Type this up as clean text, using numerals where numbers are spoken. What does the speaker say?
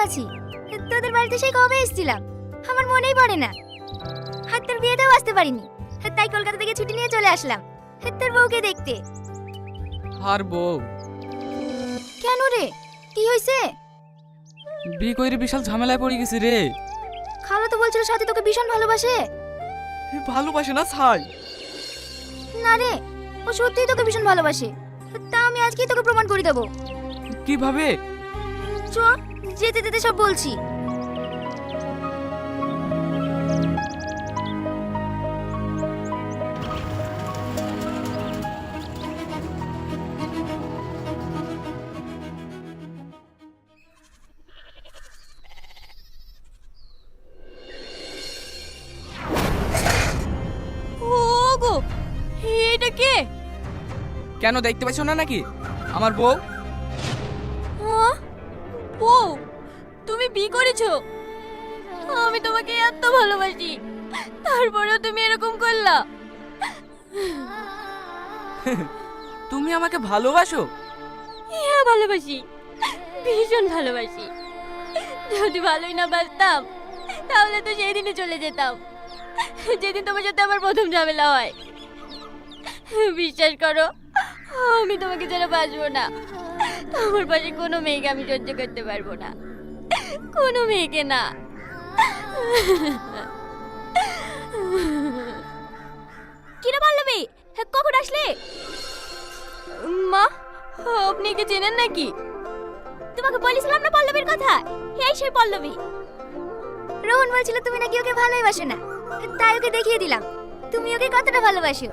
আছি। তোদের বাড়িতে সেই কবে এসেছিলাম, আমার মনেই পড়ে না। আর তোর বিয়েতেও আসতে পারিনি, তাই কলকাতা থেকে ছুটি নিয়ে চলে আসলাম তোর বউকে দেখতে। আর বউ? কেন রে, কি হয়েছে? বিয়ে করে বিশাল ঝামেলায় পড়ে গেছি রে। খালা তো বলছিল সাথে তোকে ভীষণ ভালোবাসে। ভালোবাসে না ছাই। না রে, ও সত্যিই তোকে ভীষণ ভালোবাসে। তা আমি আজকেই তোকে প্রমাণ করে দেবো। কিভাবে? চ, যেতে যেতে সব বলছি। ওগো, এটা কে? কেন দেখতে পাচ্ছ না নাকি আমার বউ? বউ? তুমি বিয়ে করেছো? আমি তোমাকে এত ভালোবাসি, তারপরেও তুমি এরকম করলা? তুমি আমাকে ভালোবাসো? হ্যাঁ ভালোবাসি, ভীষণ ভালোবাসি। যদি ভালোই না বাসতাম তাহলে তো সেই দিনই চলে যেতাম, যেদিন তোমার সাথে আমার প্রথম ঝামেলা হয়। বিশ্বাস করো, আমি তোমাকে ছাড়া বাঁচবো না। আমার পাশে কোনো মেয়েকে আমি সহ্য করতে পারবো না, কোনো মেয়েকে না। কিরে পল্লবী, কখন আসলে? মা, আপনি কি চেনেন নাকি? তোমাকে বলেছিলাম না পল্লবীর কথা, এই সেই পল্লবী। রোহন বলছিল তুমি নাকি ওকে ভালোই বাসো না, তাই ওকে দেখিয়ে দিলাম তুমি ওকে কতটা ভালোবাসো।